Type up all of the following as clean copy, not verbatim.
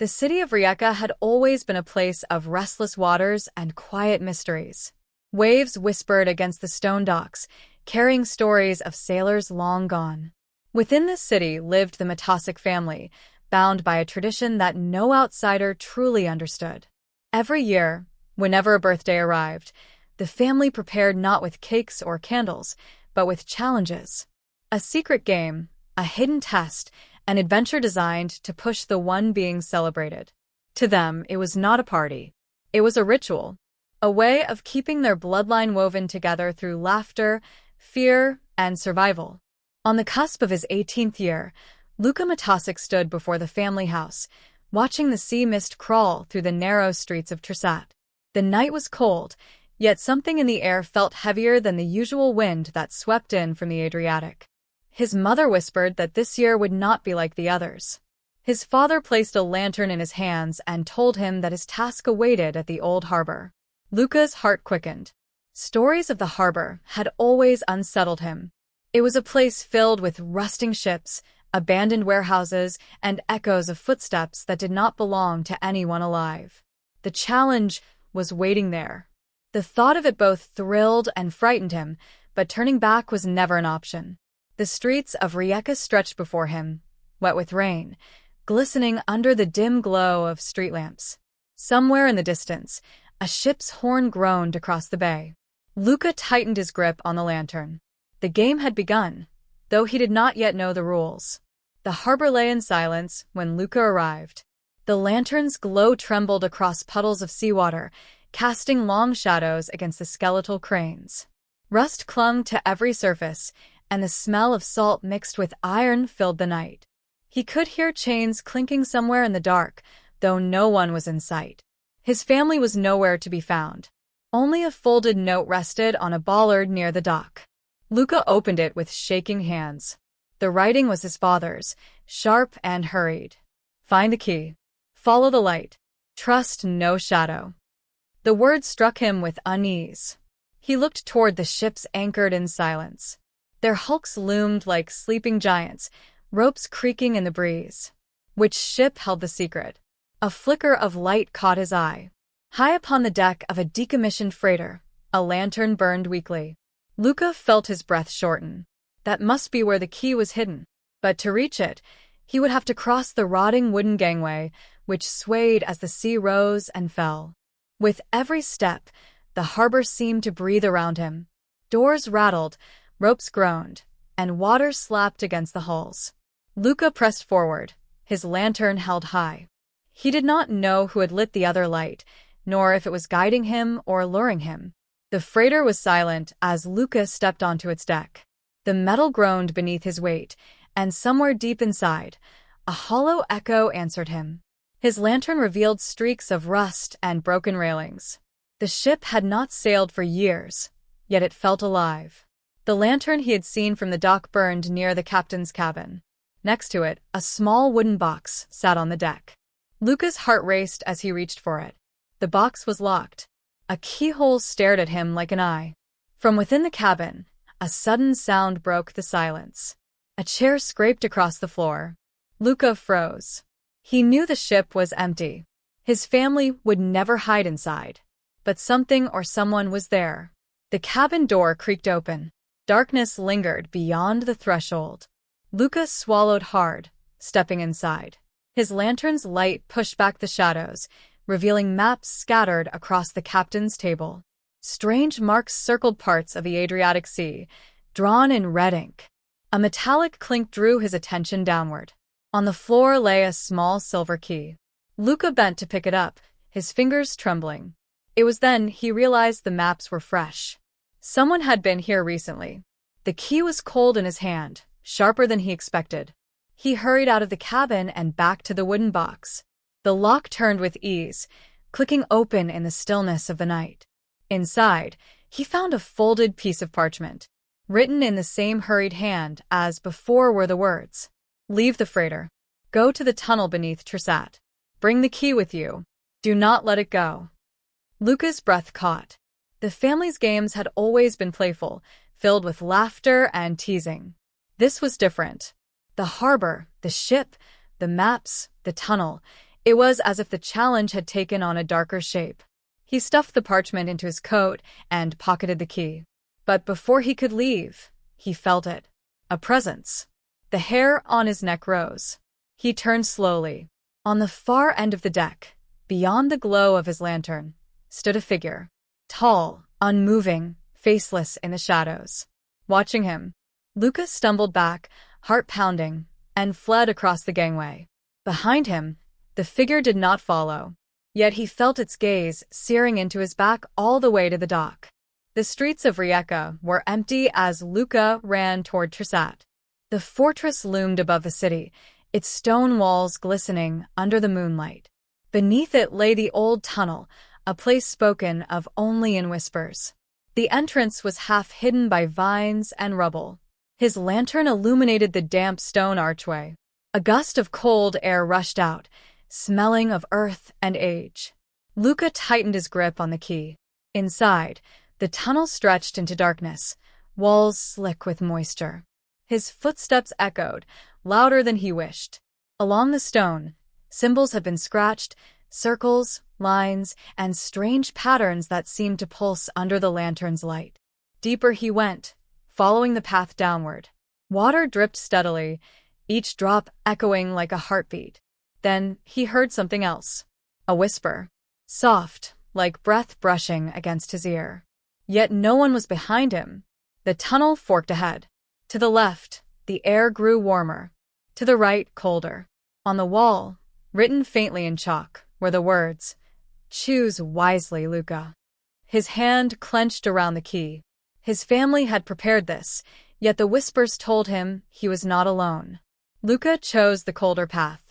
The city of Rijeka had always been a place of restless waters and quiet mysteries. Waves whispered against the stone docks, carrying stories of sailors long gone. Within this city lived the Motivational family, bound by a tradition that no outsider truly understood. Every year, whenever a birthday arrived, the family prepared not with cakes or candles, but with challenges. A secret game, a hidden test, an adventure designed to push the one being celebrated. To them, it was not a party. It was a ritual, a way of keeping their bloodline woven together through laughter, fear, and survival. On the cusp of his 18th year, Luka Matasic stood before the family house, watching the sea mist crawl through the narrow streets of Trsat. The night was cold, yet something in the air felt heavier than the usual wind that swept in from the Adriatic. His mother whispered that this year would not be like the others. His father placed a lantern in his hands and told him that his task awaited at the old harbor. Luka's heart quickened. Stories of the harbor had always unsettled him. It was a place filled with rusting ships, abandoned warehouses, and echoes of footsteps that did not belong to anyone alive. The challenge was waiting there. The thought of it both thrilled and frightened him, but turning back was never an option. The streets of Rijeka stretched before him, wet with rain, glistening under the dim glow of street lamps. Somewhere in the distance, a ship's horn groaned across the bay. Luka tightened his grip on the lantern. The game had begun, though he did not yet know the rules. The harbor lay in silence when Luka arrived. The lantern's glow trembled across puddles of seawater, casting long shadows against the skeletal cranes. Rust clung to every surface, and the smell of salt mixed with iron filled the night. He could hear chains clinking somewhere in the dark, though no one was in sight. His family was nowhere to be found. Only a folded note rested on a bollard near the dock. Luka opened it with shaking hands. The writing was his father's, sharp and hurried. Find the key. Follow the light. Trust no shadow. The words struck him with unease. He looked toward the ships anchored in silence. Their hulks loomed like sleeping giants, ropes creaking in the breeze. Which ship held the secret? A flicker of light caught his eye. High upon the deck of a decommissioned freighter, a lantern burned weakly. Luka felt his breath shorten. That must be where the key was hidden. But to reach it, he would have to cross the rotting wooden gangway, which swayed as the sea rose and fell. With every step, the harbor seemed to breathe around him. Doors rattled, ropes groaned, and water slapped against the hulls. Luka pressed forward, his lantern held high. He did not know who had lit the other light, nor if it was guiding him or luring him. The freighter was silent as Luka stepped onto its deck. The metal groaned beneath his weight, and somewhere deep inside, a hollow echo answered him. His lantern revealed streaks of rust and broken railings. The ship had not sailed for years, yet it felt alive. The lantern he had seen from the dock burned near the captain's cabin. Next to it, a small wooden box sat on the deck. Luka's heart raced as he reached for it. The box was locked. A keyhole stared at him like an eye. From within the cabin, a sudden sound broke the silence. A chair scraped across the floor. Luka froze. He knew the ship was empty. His family would never hide inside. But something or someone was there. The cabin door creaked open. Darkness lingered beyond the threshold. Luka swallowed hard, stepping inside. His lantern's light pushed back the shadows, revealing maps scattered across the captain's table. Strange marks circled parts of the Adriatic Sea, drawn in red ink. A metallic clink drew his attention downward. On the floor lay a small silver key. Luka bent to pick it up, his fingers trembling. It was then he realized the maps were fresh. Someone had been here recently. The key was cold in his hand, sharper than he expected. He hurried out of the cabin and back to the wooden box. The lock turned with ease, clicking open in the stillness of the night. Inside, he found a folded piece of parchment. Written in the same hurried hand as before were the words, "Leave the freighter. Go to the tunnel beneath Trsat. Bring the key with you. Do not let it go." Luka's breath caught. The family's games had always been playful, filled with laughter and teasing. This was different. The harbor, the ship, the maps, the tunnel. It was as if the challenge had taken on a darker shape. He stuffed the parchment into his coat and pocketed the key. But before he could leave, he felt it. A presence. The hair on his neck rose. He turned slowly. On the far end of the deck, beyond the glow of his lantern, stood a figure. Tall, unmoving, faceless in the shadows. Watching him, Luca stumbled back, heart pounding, and fled across the gangway. Behind him, the figure did not follow. Yet he felt its gaze searing into his back all the way to the dock. The streets of Rijeka were empty as Luca ran toward Trsat. The fortress loomed above the city, its stone walls glistening under the moonlight. Beneath it lay the old tunnel, a place spoken of only in whispers. The entrance was half hidden by vines and rubble. His lantern illuminated the damp stone archway. A gust of cold air rushed out, smelling of earth and age. Luca tightened his grip on the key. Inside, the tunnel stretched into darkness, walls slick with moisture. His footsteps echoed, louder than he wished. Along the stone, symbols had been scratched, circles, lines, and strange patterns that seemed to pulse under the lantern's light. Deeper he went, following the path downward. Water dripped steadily, each drop echoing like a heartbeat. Then he heard something else. A whisper. Soft, like breath brushing against his ear. Yet no one was behind him. The tunnel forked ahead. To the left, the air grew warmer. To the right, colder. On the wall, written faintly in chalk, were the words, "Choose wisely, Luca." His hand clenched around the key. His family had prepared this, yet the whispers told him he was not alone. Luca chose the colder path.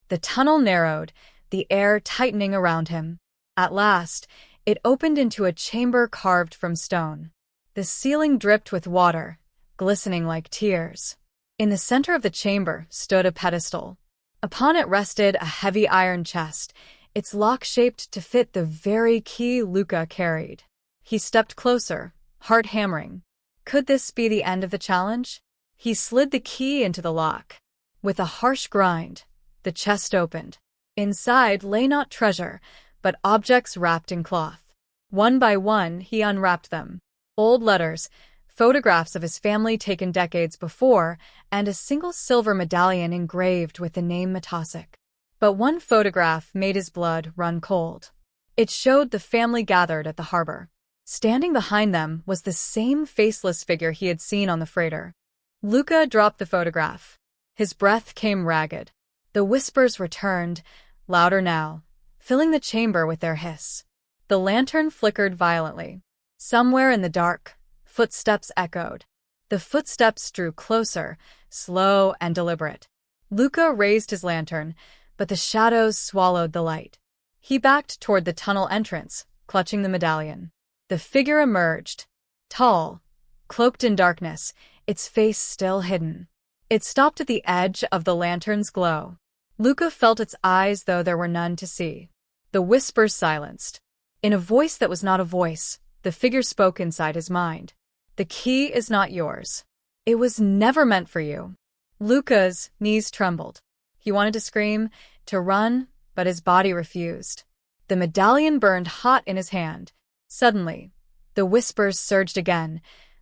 The tunnel narrowed, the air tightening around him. At last, it opened into a chamber carved from stone. The ceiling dripped with water, glistening like tears. In the center of the chamber stood a pedestal. Upon it rested a heavy iron chest, its lock shaped to fit the very key Luca carried. He stepped closer, heart hammering. Could this be the end of the challenge? He slid the key into the lock. With a harsh grind, the chest opened. Inside lay not treasure, but objects wrapped in cloth. One by one, he unwrapped them. Old letters, photographs of his family taken decades before, and a single silver medallion engraved with the name Matosic. But one photograph made his blood run cold. It showed the family gathered at the harbor. Standing behind them was the same faceless figure he had seen on the freighter. Luca dropped the photograph. His breath came ragged. The whispers returned, louder now, filling the chamber with their hiss. The lantern flickered violently. Somewhere in the dark, footsteps echoed. The footsteps drew closer, slow and deliberate. Luca raised his lantern, but the shadows swallowed the light. He backed toward the tunnel entrance, clutching the medallion. The figure emerged, tall, cloaked in darkness, its face still hidden. It stopped at the edge of the lantern's glow. Luca felt its eyes, though there were none to see. The whispers silenced. In a voice that was not a voice, the figure spoke inside his mind. The key is not yours. It was never meant for you. Luca's knees trembled. He wanted to scream, to run, but his body refused. The medallion burned hot in his hand. Suddenly, the whispers surged again,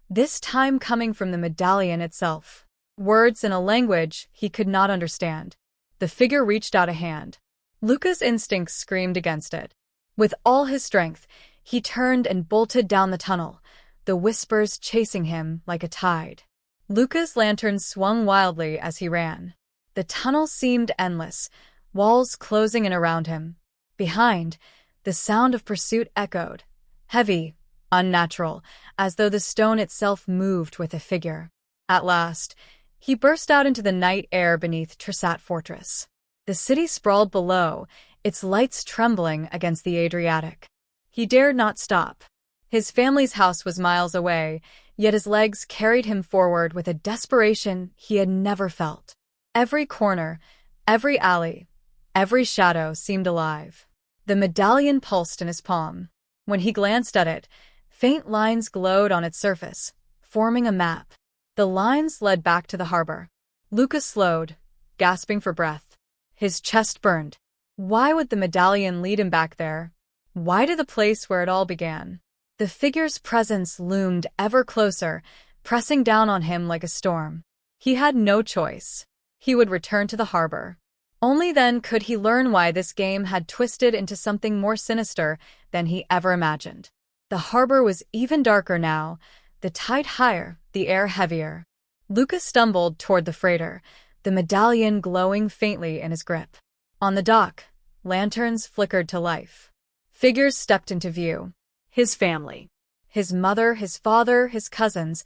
this time coming from the medallion itself. Words in a language he could not understand. The figure reached out a hand. Luca's instincts screamed against it. With all his strength, he turned and bolted down the tunnel, the whispers chasing him like a tide. Luca's lantern swung wildly as he ran. The tunnel seemed endless, walls closing in around him. Behind, the sound of pursuit echoed, heavy, unnatural, as though the stone itself moved with the figure. At last, he burst out into the night air beneath Trsat Fortress. The city sprawled below, its lights trembling against the Adriatic. He dared not stop. His family's house was miles away, yet his legs carried him forward with a desperation he had never felt. Every corner, every alley, every shadow seemed alive. The medallion pulsed in his palm. When he glanced at it, faint lines glowed on its surface, forming a map. The lines led back to the harbor. Luca slowed, gasping for breath. His chest burned. Why would the medallion lead him back there? Why to the place where it all began? The figure's presence loomed ever closer, pressing down on him like a storm. He had no choice. He would return to the harbor. Only then could he learn why this game had twisted into something more sinister than he ever imagined. The harbor was even darker now, the tide higher, the air heavier. Luca stumbled toward the freighter, the medallion glowing faintly in his grip. On the dock, lanterns flickered to life. Figures stepped into view. His family. His mother, his father, his cousins,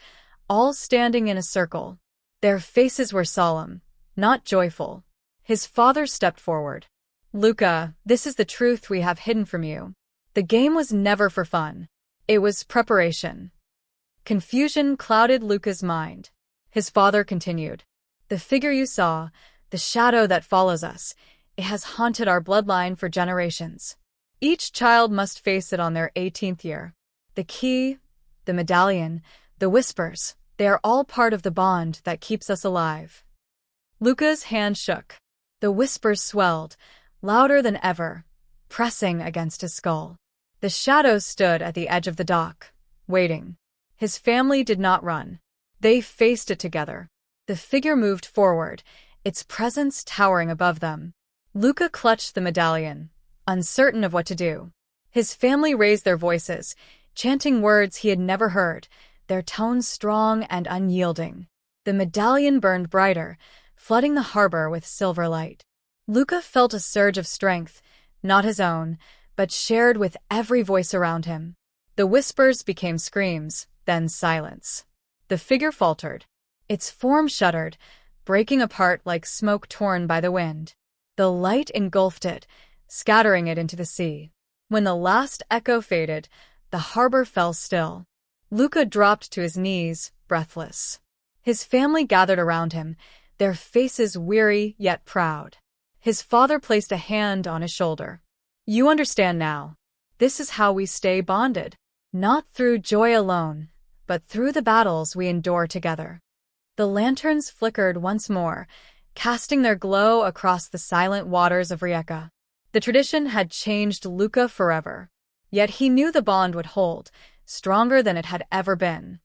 all standing in a circle. Their faces were solemn, not joyful. His father stepped forward. "Luca, this is the truth we have hidden from you. The game was never for fun. It was preparation." Confusion clouded Luca's mind. His father continued. "The figure you saw, the shadow that follows us, it has haunted our bloodline for generations. Each child must face it on their 18th year. The key, the medallion, the whispers, they are all part of the bond that keeps us alive." Luca's hand shook. The whispers swelled, louder than ever, pressing against his skull. The shadows stood at the edge of the dock, waiting. His family did not run. They faced it together. The figure moved forward, its presence towering above them. Luca clutched the medallion, uncertain of what to do. His family raised their voices, chanting words he had never heard, their tones strong and unyielding. The medallion burned brighter, flooding the harbor with silver light. Luca felt a surge of strength, not his own, but shared with every voice around him. The whispers became screams, then silence. The figure faltered. Its form shuddered, breaking apart like smoke torn by the wind. The light engulfed it, scattering it into the sea. When the last echo faded, the harbor fell still. Luca dropped to his knees, breathless. His family gathered around him, their faces weary yet proud. His father placed a hand on his shoulder. "You understand now. This is how we stay bonded. Not through joy alone, but through the battles we endure together." The lanterns flickered once more, casting their glow across the silent waters of Rijeka. The tradition had changed Luca forever. Yet he knew the bond would hold, stronger than it had ever been.